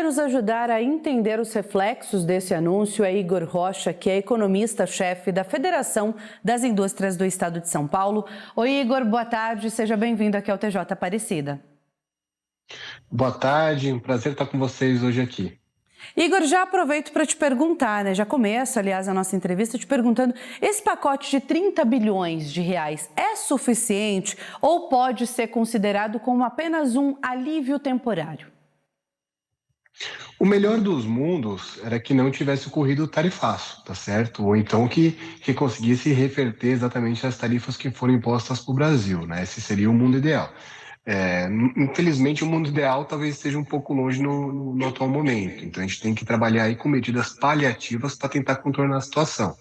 nos ajudar a entender os reflexos desse anúncio é Igor Rocha, que é economista-chefe da Federação das Indústrias do Estado de São Paulo. Oi, Igor, boa tarde, seja bem-vindo aqui ao TJ Aparecida. Boa tarde, um prazer estar com vocês hoje aqui. Igor, já aproveito para te perguntar, já começo, aliás, a nossa entrevista te perguntando, esse pacote de 30 bilhões de reais é suficiente ou pode ser considerado como apenas um alívio temporário? O melhor dos mundos era que não tivesse ocorrido o tarifaço, tá certo? Ou então que conseguisse reverter exatamente as tarifas que foram impostas para o Brasil, né? Esse seria o mundo ideal. Infelizmente, o mundo ideal talvez esteja um pouco longe no atual momento. Então, a gente tem que trabalhar aí com medidas paliativas para tentar contornar a situação.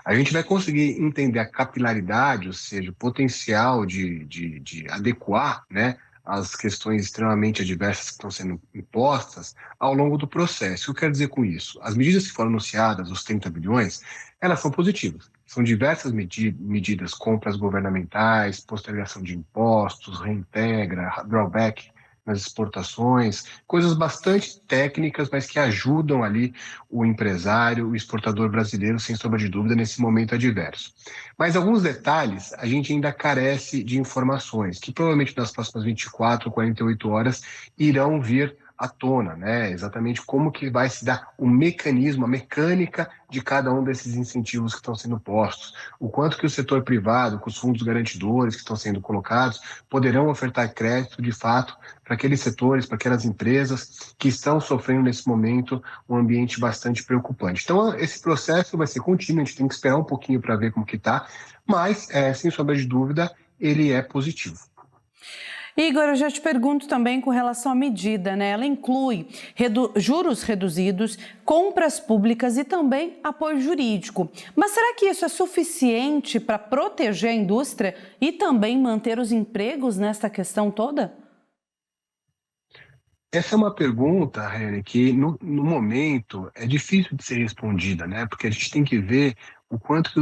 A gente vai conseguir entender a capilaridade, ou seja, o potencial de adequar, né, as questões extremamente adversas que estão sendo impostas ao longo do processo. O que eu quero dizer com isso? As medidas que foram anunciadas, os 30 bilhões, elas são positivas. São diversas medidas, compras governamentais, postergação de impostos, reintegra, drawback nas exportações, coisas bastante técnicas, mas que ajudam ali o empresário, o exportador brasileiro, sem sombra de dúvida, nesse momento adverso. Mas alguns detalhes a gente ainda carece de informações, que provavelmente nas próximas 24 ou 48 horas irão vir à tona, né? Exatamente como que vai se dar o mecanismo, a mecânica de cada um desses incentivos que estão sendo postos, o quanto que o setor privado, com os fundos garantidores que estão sendo colocados, poderão ofertar crédito, de fato, para aqueles setores, para aquelas empresas que estão sofrendo nesse momento um ambiente bastante preocupante. Então, esse processo vai ser contínuo, a gente tem que esperar um pouquinho para ver como que está, mas, sem sombra de dúvida, ele é positivo. Igor, eu já te pergunto também com relação à medida, né? Ela inclui juros reduzidos, compras públicas e também apoio jurídico. Mas será que isso é suficiente para proteger a indústria e também manter os empregos nesta questão toda? Essa é uma pergunta, Reni, que no momento é difícil de ser respondida, né? Porque a gente tem que ver o quanto que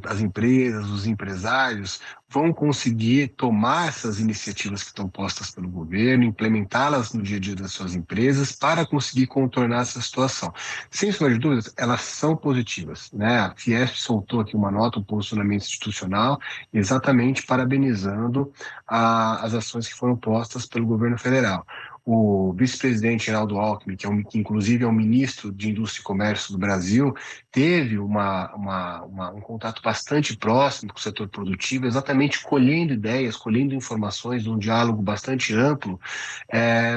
as empresas, os empresários vão conseguir tomar essas iniciativas que estão postas pelo governo, implementá-las no dia a dia das suas empresas para conseguir contornar essa situação. Sem sombra de dúvidas, elas são positivas, né? A Fiesp soltou aqui uma nota, um posicionamento institucional, exatamente parabenizando as ações que foram postas pelo governo federal. O vice-presidente Geraldo Alckmin, que inclusive é o ministro de Indústria e Comércio do Brasil, teve um contato bastante próximo com o setor produtivo, exatamente colhendo ideias, colhendo informações, um diálogo bastante amplo,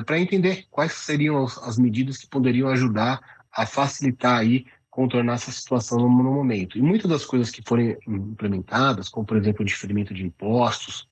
para entender quais seriam as medidas que poderiam ajudar a facilitar aí, contornar essa situação no momento. E muitas das coisas que forem implementadas, como por exemplo o diferimento de impostos,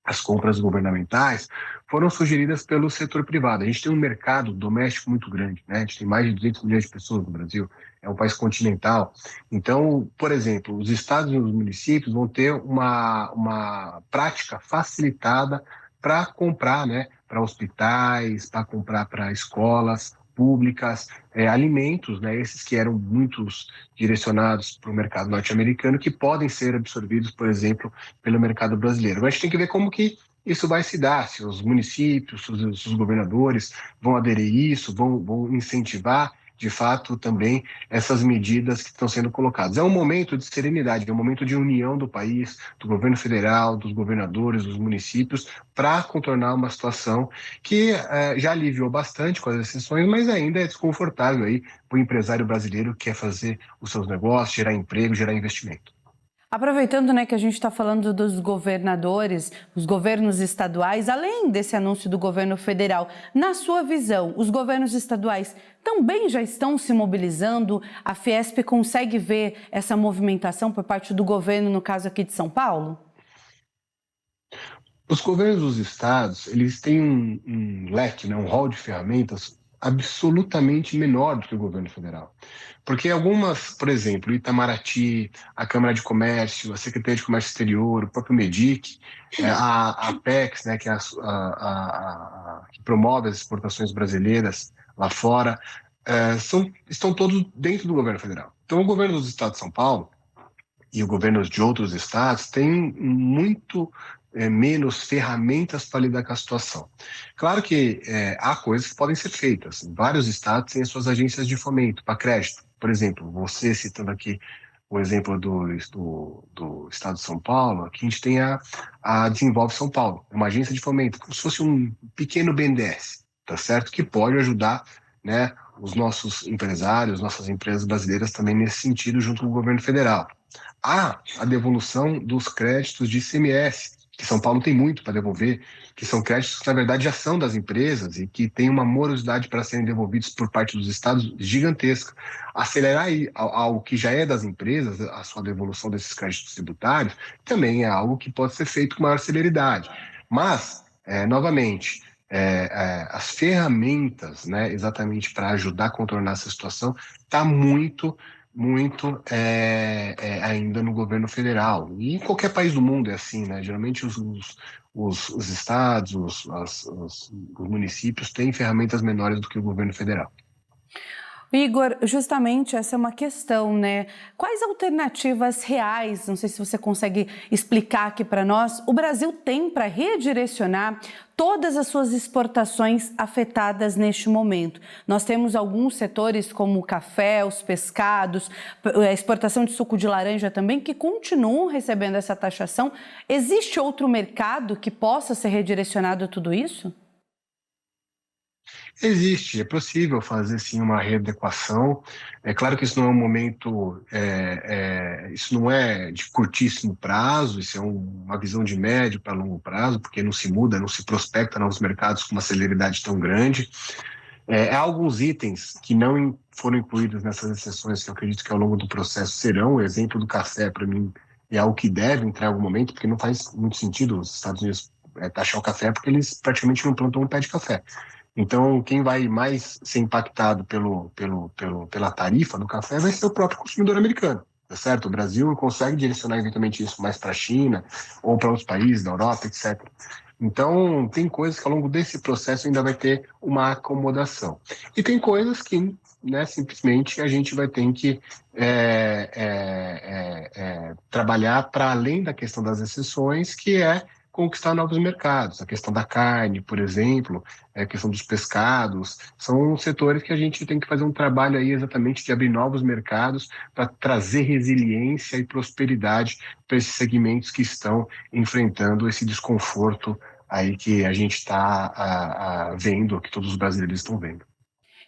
as compras governamentais, foram sugeridas pelo setor privado. A gente tem um mercado doméstico muito grande, né? A gente tem mais de 200 milhões de pessoas no Brasil, é um país continental. Então, por exemplo, os estados e os municípios vão ter uma prática facilitada para comprar, né? Para hospitais, para comprar para escolas públicas, alimentos, né? Esses que eram muitos direcionados para o mercado norte-americano, que podem ser absorvidos, por exemplo, pelo mercado brasileiro. Mas a gente tem que ver como que isso vai se dar, se os municípios, se os governadores vão aderir a isso, vão incentivar, de fato, também essas medidas que estão sendo colocadas. É um momento de serenidade, é um momento de união do país, do governo federal, dos governadores, dos municípios, para contornar uma situação que já aliviou bastante com as exceções, mas ainda é desconfortável aí para o empresário brasileiro que quer fazer os seus negócios, gerar emprego, gerar investimento. Aproveitando, né, que a gente está falando dos governadores, os governos estaduais, além desse anúncio do governo federal, na sua visão, os governos estaduais também já estão se mobilizando? A Fiesp consegue ver essa movimentação por parte do governo, no caso aqui de São Paulo? Os governos dos estados, eles têm um leque, né, um rol de ferramentas absolutamente menor do que o governo federal. Porque algumas, por exemplo, Itamaraty, a Câmara de Comércio, a Secretaria de Comércio Exterior, o próprio MEDIC, a Apex, né, que, que promove as exportações brasileiras lá fora, estão todos dentro do governo federal. Então, o governo dos estados de São Paulo e o governo de outros estados têm muito menos ferramentas para lidar com a situação. Claro que há coisas que podem ser feitas. Vários estados têm as suas agências de fomento para crédito. Por exemplo, você citando aqui o exemplo do estado de São Paulo, aqui a gente tem a Desenvolve São Paulo, uma agência de fomento, como se fosse um pequeno BNDES, tá certo? Que pode ajudar, né, os nossos empresários, nossas empresas brasileiras também nesse sentido, junto com o governo federal. Há a devolução dos créditos de ICMS, que São Paulo tem muito para devolver, que são créditos que, na verdade, já são das empresas e que têm uma morosidade para serem devolvidos por parte dos estados gigantesca. Acelerar aí algo que já é das empresas, a sua devolução desses créditos tributários, também é algo que pode ser feito com maior celeridade. Mas, novamente, as ferramentas, né, exatamente para ajudar a contornar essa situação, está muito ainda no governo federal. E em qualquer país do mundo é assim, né? Geralmente os estados, os municípios têm ferramentas menores do que o governo federal. Igor, justamente essa é uma questão, né? Quais alternativas reais, não sei se você consegue explicar aqui para nós, o Brasil tem para redirecionar todas as suas exportações afetadas neste momento? Nós temos alguns setores como o café, os pescados, a exportação de suco de laranja também, que continuam recebendo essa taxação. Existe outro mercado que possa ser redirecionado a tudo isso? Existe, é possível fazer sim uma readequação. É claro que isso não é um momento, isso não é de curtíssimo prazo, isso é uma visão de médio para longo prazo, porque não se muda, não se prospecta novos mercados com uma celeridade tão grande. Há alguns itens que não foram incluídos nessas exceções que eu acredito que ao longo do processo serão. O exemplo do café, para mim, é algo que deve entrar em algum momento, porque não faz muito sentido os Estados Unidos taxar o café, porque eles praticamente não plantam um pé de café. Então, quem vai mais ser impactado pela tarifa do café vai ser o próprio consumidor americano, tá certo? O Brasil consegue direcionar eventualmente isso mais para a China ou para outros países da Europa, etc. Então, tem coisas que ao longo desse processo ainda vai ter uma acomodação. E tem coisas que, né, simplesmente a gente vai ter que trabalhar para além da questão das exceções, que é conquistar novos mercados. A questão da carne, por exemplo, a questão dos pescados, são setores que a gente tem que fazer um trabalho aí exatamente de abrir novos mercados para trazer resiliência e prosperidade para esses segmentos que estão enfrentando esse desconforto aí que a gente está vendo, que todos os brasileiros estão vendo.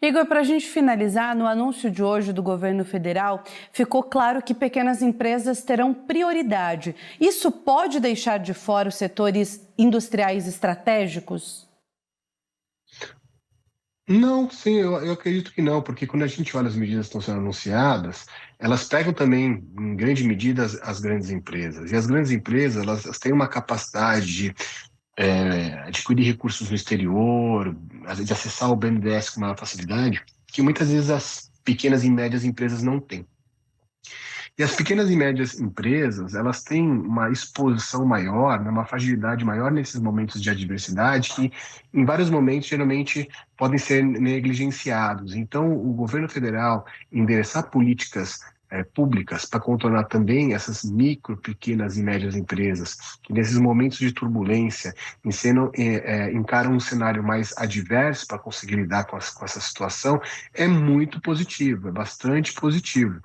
Igor, para a gente finalizar, no anúncio de hoje do governo federal, ficou claro que pequenas empresas terão prioridade. Isso pode deixar de fora os setores industriais estratégicos? Não, sim, eu acredito que não, porque quando a gente olha as medidas que estão sendo anunciadas, elas pegam também, em grande medida, as grandes empresas. E as grandes empresas, elas têm uma capacidade de adquirir recursos no exterior, de acessar o BNDES com maior facilidade, que muitas vezes as pequenas e médias empresas não têm. E as pequenas e médias empresas, elas têm uma exposição maior, né, uma fragilidade maior nesses momentos de adversidade que, em vários momentos, geralmente podem ser negligenciados. Então, o governo federal endereçar políticas públicas para contornar também essas micro, pequenas e médias empresas que, nesses momentos de turbulência, encaram um cenário mais adverso para conseguir lidar com essa situação, é muito positivo, é bastante positivo.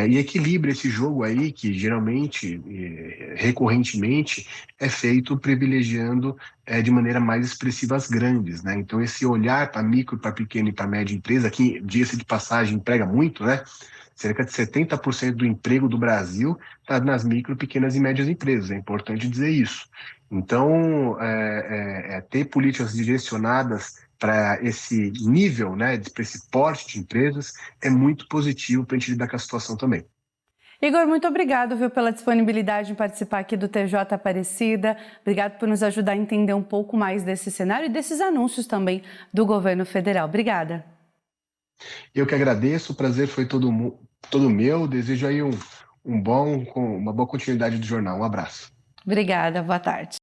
E equilibra esse jogo aí que geralmente, recorrentemente, é feito privilegiando de maneira mais expressiva as grandes, né? Então esse olhar para micro, para pequena e para média empresa, que diga-se de passagem emprega muito, né? Cerca de 70% do emprego do Brasil está nas micro, pequenas e médias empresas, é importante dizer isso. Então, ter políticas direcionadas para esse nível, né, para esse porte de empresas, é muito positivo para a gente lidar com a situação também. Igor, muito obrigado, viu, pela disponibilidade em participar aqui do TJ Aparecida. Obrigado por nos ajudar a entender um pouco mais desse cenário e desses anúncios também do governo federal. Obrigada. Eu que agradeço, o prazer foi todo meu. Desejo aí uma boa continuidade do jornal. Um abraço. Obrigada, boa tarde.